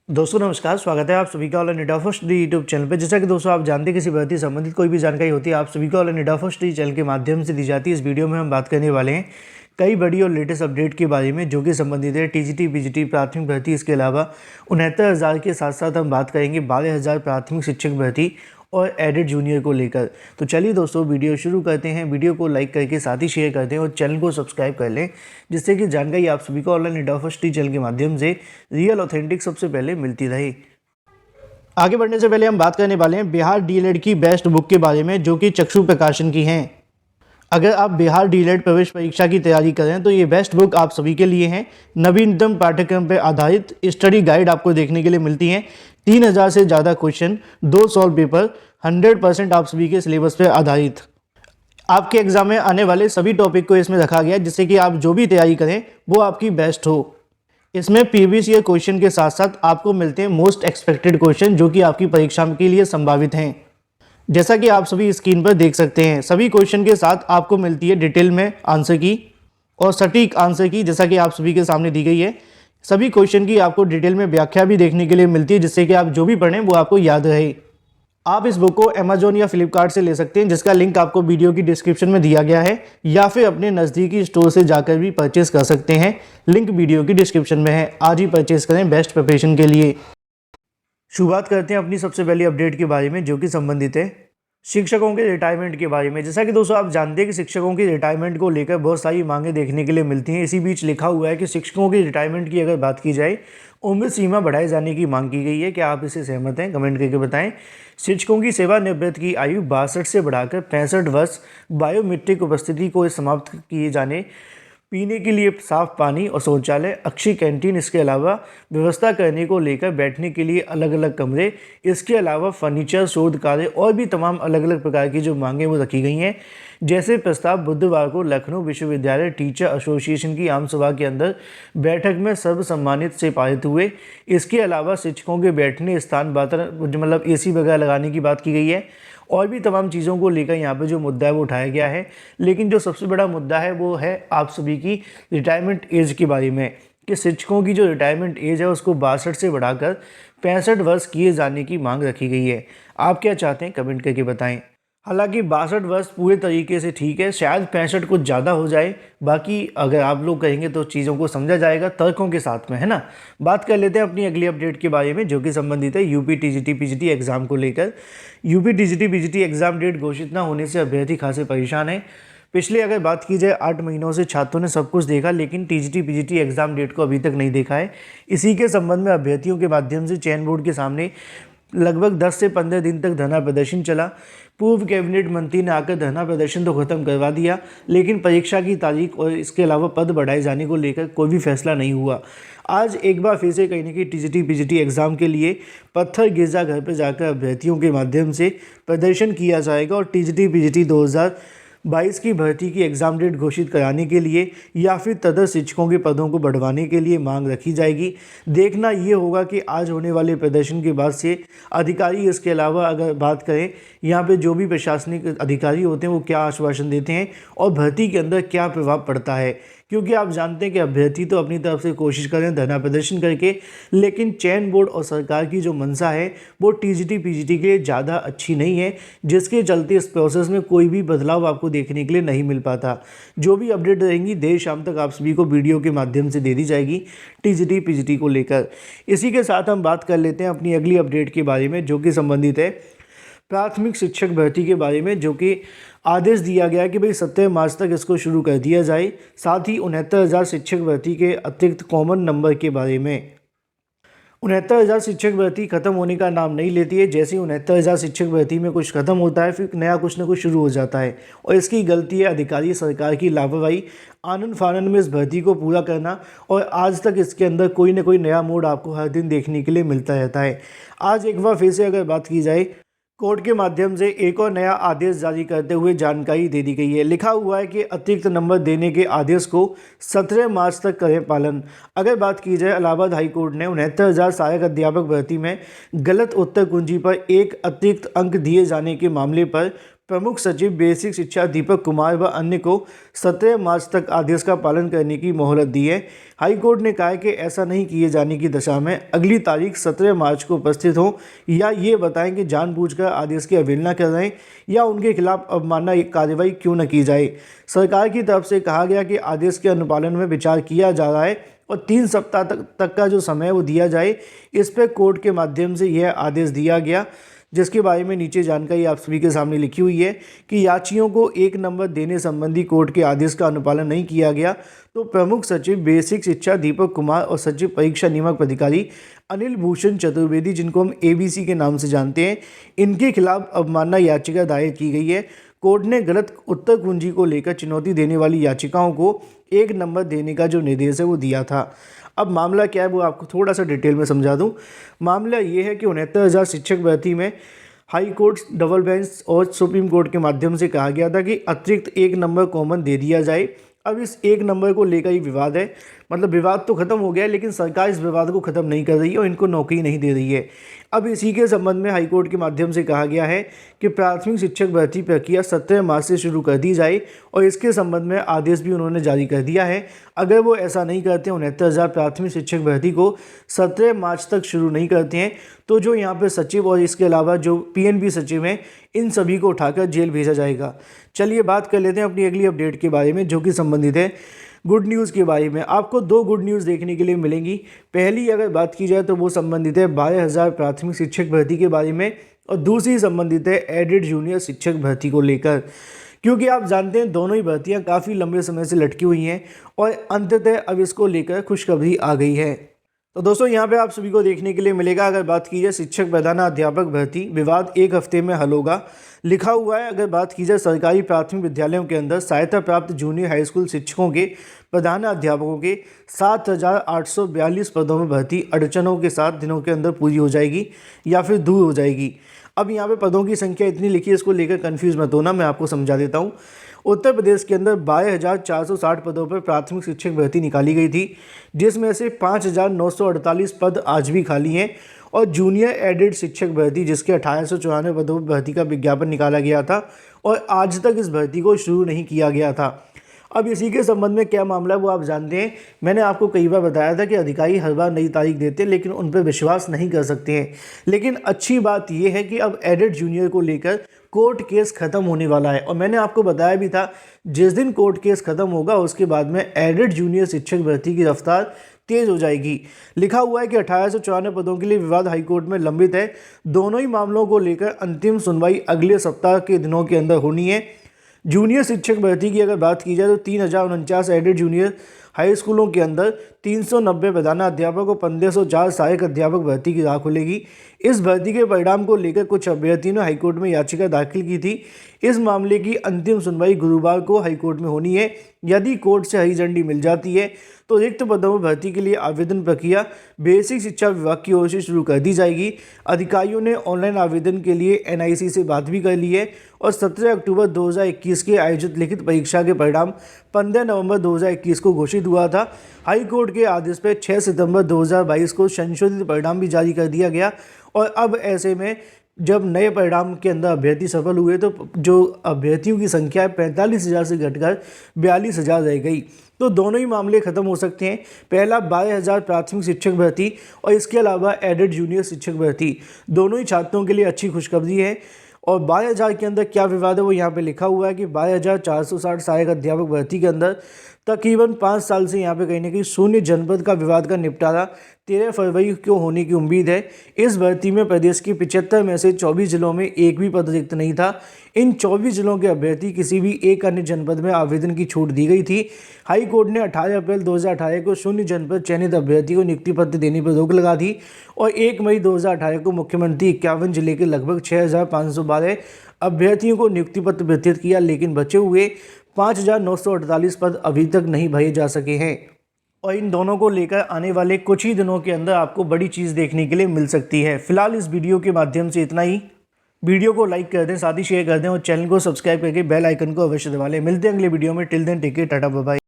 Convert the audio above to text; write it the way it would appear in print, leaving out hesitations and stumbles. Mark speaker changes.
Speaker 1: दोस्तों नमस्कार, स्वागत है आप सभी का all India first D YouTube channel पे। जैसा कि दोस्तों आप जानते हैं किसी भर्ती से संबंधित कोई भी जानकारी होती है आप सभी को all India first D channel के माध्यम से दी जाती है। इस वीडियो में हम बात करने वाले हैं कई बड़ी और लेटेस्ट अपडेट के बारे में जो कि संबंधित है टीजीटी पीजीटी प्राथमिक भर्ती। इसके अलावा 69,000 के साथ साथ हम बात करेंगे 12,000 प्राथमिक शिक्षक भर्ती और एडेड जूनियर को लेकर। तो चलिए दोस्तों वीडियो शुरू करते हैं। वीडियो को लाइक करके साथ ही शेयर करते हैं और चैनल को सब्सक्राइब कर लें, जिससे कि जानकारी आप सभी को online India first D channel के माध्यम से रियल ऑथेंटिक सबसे पहले मिलती रहे। आगे बढ़ने से पहले हम बात करने वाले हैं बिहार डीएलएड की बेस्ट बुक के बारे में जो कि चक्षु प्रकाशन की हैं। अगर आप बिहार डीएलएड प्रवेश परीक्षा की तैयारी कर रहे हैं तो ये बेस्ट बुक आप सभी के लिए है। नवीनतम पाठ्यक्रम पर आधारित स्टडी गाइड आपको देखने के लिए मिलती है। 3,000 से ज़्यादा क्वेश्चन, 2 सॉल्व पेपर, 100% आप सभी के सिलेबस पर आधारित। आपके एग्जाम में आने वाले सभी टॉपिक को इसमें रखा गया है जिससे कि आप जो भी तैयारी करें वो आपकी बेस्ट हो। इसमें प्रीवियस ईयर क्वेश्चन के साथ साथ आपको मिलते हैं मोस्ट एक्सपेक्टेड क्वेश्चन जो कि आपकी परीक्षा के लिए संभावित हैं। जैसा कि आप सभी स्क्रीन पर देख सकते हैं, सभी क्वेश्चन के साथ आपको मिलती है डिटेल में आंसर की और सटीक आंसर की, जैसा कि आप सभी के सामने दी गई है। सभी क्वेश्चन की आपको डिटेल में व्याख्या भी देखने के लिए मिलती है जिससे कि आप जो भी पढ़ें वो आपको याद रहे। आप इस बुक को अमेजोन या फ्लिपकार्ट से ले सकते हैं जिसका लिंक आपको वीडियो की डिस्क्रिप्शन में दिया गया है, या फिर अपने नज़दीकी स्टोर से जाकर भी परचेस कर सकते हैं। लिंक वीडियो की डिस्क्रिप्शन में है। आज ही परचेस करें बेस्ट प्रिपरेशन के लिए। शुरुआत करते हैं अपनी सबसे पहली अपडेट के बारे में जो कि संबंधित है शिक्षकों के रिटायरमेंट के बारे में। जैसा कि दोस्तों आप जानते हैं कि शिक्षकों की रिटायरमेंट को लेकर बहुत सारी मांगे देखने के लिए मिलती हैं। इसी बीच लिखा हुआ है कि शिक्षकों की रिटायरमेंट की अगर बात की जाए, उम्र सीमा बढ़ाए जाने की मांग की गई है। क्या आप इससे सहमत हैं? कमेंट करके बताएं। शिक्षकों की सेवानिवृत्त की आयु 62 से बढ़ाकर 65 वर्ष, बायोमेट्रिक उपस्थिति को समाप्त किए जाने, पीने के लिए साफ पानी और शौचालय, अच्छी कैंटीन, इसके अलावा व्यवस्था करने को लेकर बैठने के लिए अलग अलग कमरे, इसके अलावा फर्नीचर, शोध कार्य और भी तमाम अलग अलग प्रकार की जो मांगें वो रखी गई हैं। जैसे प्रस्ताव बुधवार को लखनऊ विश्वविद्यालय टीचर एसोसिएशन की आम सभा के अंदर बैठक में सर्वसम्मानित से पारित हुए। इसके अलावा शिक्षकों के बैठने स्थान मतलब एसी वगैरह लगाने की बात की गई है और भी तमाम चीज़ों को लेकर यहाँ पे जो मुद्दा है वो उठाया गया है। लेकिन जो सबसे बड़ा मुद्दा है वो है आप सभी की रिटायरमेंट एज के बारे में, कि शिक्षकों की जो रिटायरमेंट एज है उसको 62 से बढ़ाकर 65 वर्ष किए जाने की मांग रखी गई है। आप क्या चाहते हैं? कमेंट करके बताएं। हालांकि 62 वर्ष पूरे तरीके से ठीक है, शायद 65 कुछ ज़्यादा हो जाए। बाकी अगर आप लोग कहेंगे तो चीज़ों को समझा जाएगा तर्कों के साथ में, है ना। बात कर लेते हैं अपनी अगली अपडेट के बारे में जो कि संबंधित है यूपी टीजीटी पीजीटी एग्जाम को लेकर। UP TGT PGT exam date घोषित न होने से अभ्यर्थी खासे परेशान है। पिछले अगर बात की जाए 8 महीनों से छात्रों ने सब कुछ देखा, लेकिन टीजीटी पीजीटी एग्जाम डेट को अभी तक नहीं देखा है। इसी के संबंध में अभ्यर्थियों के माध्यम से चयन बोर्ड के सामने लगभग 10 से 15 दिन तक धरना प्रदर्शन चला। पूर्व कैबिनेट मंत्री ने आकर धरना प्रदर्शन तो खत्म करवा दिया, लेकिन परीक्षा की तारीख और इसके अलावा पद बढ़ाए जाने को लेकर कोई भी फैसला नहीं हुआ। आज एक बार फिर से कहीं ना कहीं टीजीटी पीजीटी एग्जाम के लिए पत्थर गिरजा घर पर जाकर अभ्यर्थियों के माध्यम से प्रदर्शन किया जाएगा और टीजीटी पीजीटी 2022 की भर्ती की एग्ज़ाम डेट घोषित कराने के लिए या फिर तदर्थ शिक्षकों के पदों को बढ़वाने के लिए मांग रखी जाएगी। देखना ये होगा कि आज होने वाले प्रदर्शन के बाद से अधिकारी, इसके अलावा अगर बात करें यहाँ पे जो भी प्रशासनिक अधिकारी होते हैं वो क्या आश्वासन देते हैं और भर्ती के अंदर क्या प्रभाव पड़ता है। क्योंकि आप जानते हैं कि अभ्यर्थी तो अपनी तरफ से कोशिश करें धरना प्रदर्शन करके, लेकिन चयन बोर्ड और सरकार की जो मंशा है वो टीजीटी पीजीटी के लिए ज़्यादा अच्छी नहीं है, जिसके चलते इस प्रोसेस में कोई भी बदलाव आपको देखने के लिए नहीं मिल पाता। जो भी अपडेट रहेंगी देर शाम तक आप सभी को वीडियो के माध्यम से दे दी जाएगी टीजीटी पीजीटी को लेकर। इसी के साथ हम बात कर लेते हैं अपनी अगली अपडेट के बारे में जो कि संबंधित है प्राथमिक शिक्षक भर्ती के बारे में, जो कि आदेश दिया गया कि भाई 17 मार्च तक इसको शुरू कर दिया जाए। साथ ही 69,000 शिक्षक भर्ती के अतिरिक्त कॉमन नंबर के बारे में। 69,000 शिक्षक भर्ती खत्म होने का नाम नहीं लेती है। जैसे ही 69,000 शिक्षक भर्ती में कुछ खत्म होता है फिर नया कुछ न कुछ शुरू हो जाता है और इसकी गलती है अधिकारी सरकार की लापरवाही, आनन फानन में इस भर्ती को पूरा करना। और आज तक इसके अंदर कोई ना कोई नया मोड़ आपको हर दिन देखने के लिए मिलता रहता है। आज एक बार फिर से अगर बात की जाए, कोर्ट के माध्यम से एक और नया आदेश जारी करते हुए जानकारी दे दी गई है। लिखा हुआ है कि अतिरिक्त नंबर देने के आदेश को 17 मार्च तक करें पालन। अगर बात की जाए, इलाहाबाद हाई कोर्ट ने 69,000 सहायक अध्यापक भर्ती में गलत उत्तर कुंजी पर एक अतिरिक्त अंक दिए जाने के मामले पर प्रमुख सचिव बेसिक शिक्षा दीपक कुमार व अन्य को 17 मार्च तक आदेश का पालन करने की मोहलत दी है। हाई कोर्ट ने कहा है कि ऐसा नहीं किए जाने की दशा में अगली तारीख 17 मार्च को उपस्थित हों या ये बताएं कि जानबूझकर आदेश की अवहेलना कर रहे हैं या उनके खिलाफ अवमानना कार्रवाई क्यों न की जाए। सरकार की तरफ से कहा गया कि आदेश के अनुपालन में विचार किया जा रहा है और 3 सप्ताह तक का जो समय वो दिया जाए, इस पर कोर्ट के माध्यम से यह आदेश दिया गया, जिसके बारे में नीचे जानकारी आप सभी के सामने लिखी हुई है कि याचियों को 1 नंबर देने संबंधी कोर्ट के आदेश का अनुपालन नहीं किया गया तो प्रमुख सचिव बेसिक शिक्षा दीपक कुमार और सचिव परीक्षा नियामक अधिकारी अनिल भूषण चतुर्वेदी, जिनको हम ABC के नाम से जानते हैं, इनके खिलाफ अवमानना याचिका दायर की गई है। कोर्ट ने गलत उत्तर कुंजी को लेकर चुनौती देने वाली याचिकाओं को 1 नंबर देने का जो निर्देश है वो दिया था। अब मामला क्या है वो आपको थोड़ा सा डिटेल में समझा दूं। मामला ये है कि 69,000 शिक्षक भर्ती में हाई कोर्ट, डबल बेंच और सुप्रीम कोर्ट के माध्यम से कहा गया था कि अतिरिक्त 1 नंबर कॉमन दे दिया जाए। अब इस 1 नंबर को लेकर ही विवाद है, मतलब विवाद तो खत्म हो गया है लेकिन सरकार इस विवाद को खत्म नहीं कर रही है और इनको नौकरी नहीं दे रही है। अब इसी के संबंध में हाईकोर्ट के माध्यम से कहा गया है कि प्राथमिक शिक्षक भर्ती प्रक्रिया 17 मार्च से शुरू कर दी जाए और इसके संबंध में आदेश भी उन्होंने जारी कर दिया है। अगर वो ऐसा नहीं करते, 69,000 प्राथमिक शिक्षक भर्ती को 17 मार्च तक शुरू नहीं करते हैं, तो जो यहाँ पे सचिव और इसके अलावा जो PNB सचिव हैं, इन सभी को उठाकर जेल भेजा जाएगा। चलिए बात कर लेते हैं अपनी अगली अपडेट के बारे में, जो कि संबंधित है गुड न्यूज़ के बारे में। आपको 2 गुड न्यूज़ देखने के लिए मिलेंगी। पहली अगर बात की जाए तो वो संबंधित है 12,000 प्राथमिक शिक्षक भर्ती के बारे में और दूसरी संबंधित है एडेड जूनियर शिक्षक भर्ती को लेकर, क्योंकि आप जानते हैं दोनों ही भर्तियां काफ़ी लंबे समय से लटकी हुई हैं और अंततः अब इसको लेकर खुशखबरी आ गई है। तो दोस्तों यहाँ पे आप सभी को देखने के लिए मिलेगा, अगर बात की जाए शिक्षक प्रधानाध्यापक भर्ती विवाद 1 हफ्ते में हल होगा, लिखा हुआ है। अगर बात की जाए सरकारी प्राथमिक विद्यालयों के अंदर सहायता प्राप्त जूनियर हाई स्कूल शिक्षकों के प्रधानाध्यापकों के 7,842 पदों में भर्ती अड़चनों के 7 दिनों के अंदर पूरी हो जाएगी या फिर दूर हो जाएगी। अब यहाँ पे पदों की संख्या इतनी लिखी है, इसको लेकर कंफ्यूज मत होना, मैं आपको समझा देता हूँ। उत्तर प्रदेश के अंदर 22,460 पदों पर प्राथमिक शिक्षक भर्ती निकाली गई थी, जिसमें से 5,948 पद आज भी खाली हैं और जूनियर एडेड शिक्षक भर्ती जिसके 1894 पदों पर भर्ती का विज्ञापन निकाला गया था और आज तक इस भर्ती को शुरू नहीं किया गया था। अब इसी के संबंध में क्या मामला है वो आप जानते हैं। मैंने आपको कई बार बताया था कि अधिकारी हर बार नई तारीख देते हैं लेकिन उन पर विश्वास नहीं कर सकते हैं। लेकिन अच्छी बात यह है कि अब एडेड जूनियर को लेकर कोर्ट केस खत्म होने वाला है और मैंने आपको बताया भी था जिस दिन कोर्ट केस खत्म होगा उसके बाद में एडेड जूनियर शिक्षक भर्ती की रफ्तार तेज हो जाएगी। लिखा हुआ है कि 1894 पदों के लिए विवाद हाईकोर्ट में लंबित है। दोनों ही मामलों को लेकर अंतिम सुनवाई अगले सप्ताह के दिनों के अंदर होनी है। जूनियर शिक्षक भर्ती की अगर बात की जाए तो 3,049 एडेड जूनियर हाई स्कूलों के अंदर 390 प्रधानाध्यापक और 1,504 सहायक अध्यापक भर्ती की राह खुलेगी। इस भर्ती के परिणाम को लेकर कुछ अभ्यर्थियों ने हाईकोर्ट में याचिका दाखिल की थी। इस मामले की अंतिम सुनवाई गुरुवार को हाईकोर्ट में होनी है। यदि कोर्ट से हरी झंडी मिल जाती है तो रिक्त पदों में भर्ती के लिए आवेदन प्रक्रिया बेसिक शिक्षा विभाग की ओर से शुरू कर दी जाएगी। अधिकारियों ने ऑनलाइन आवेदन के लिए NIC से बात भी कर ली है और 17 अक्टूबर 2021 के आयोजित लिखित परीक्षा के परिणाम 15 नवंबर 2021 को घोषित हुआ था। हाई कोर्ट के आदेश पर 6 सितंबर 2022 को संशोधित परिणाम भी जारी कर दिया गया और अब ऐसे में जब नए परिणाम के अंदर अभ्यर्थी सफल हुए तो जो अभ्यर्थियों की संख्या है 45,000 से घटकर 42,000 रह गई। तो दोनों ही मामले खत्म हो सकते हैं। पहला 12,000 प्राथमिक शिक्षक भर्ती और इसके अलावा एडेड जूनियर शिक्षक भर्ती, दोनों ही छात्रों के लिए अच्छी खुशखबरी है। और 12,000 के अंदर क्या विवाद है वो यहाँ पे लिखा हुआ है कि 12,460 सहायक अध्यापक भर्ती के अंदर तकरीबन 5 साल से यहाँ पे कहीं ना कहीं शून्य जनपद का विवाद का निपटारा 13 फरवरी को होने की उम्मीद है। इस भर्ती में प्रदेश के 75 में से 24 जिलों में एक भी पद रिक्त नहीं था। इन 24 जिलों के अभ्यर्थी किसी भी एक अन्य जनपद में आवेदन की छूट दी गई थी। हाई कोर्ट ने 18 अप्रैल 2018 को शून्य जनपद चयनित अभ्यर्थी को नियुक्ति पत्र देने पर रोक लगा दी और 1 मई 2018 को मुख्यमंत्री 51 जिले के लगभग 6,512 अभ्यर्थियों को नियुक्ति पत्र वितरित किया, लेकिन बचे हुए 5,948 पद अभी तक नहीं भरे जा सके हैं। और इन दोनों को लेकर आने वाले कुछ ही दिनों के अंदर आपको बड़ी चीज़ देखने के लिए मिल सकती है। फिलहाल इस वीडियो के माध्यम से इतना ही। वीडियो को लाइक कर दें, साथ ही शेयर कर दें और चैनल को सब्सक्राइब करके बेल आइकन को अवश्य दबा लें। मिलते हैं अगले वीडियो में। Till then take care, tata bye bye.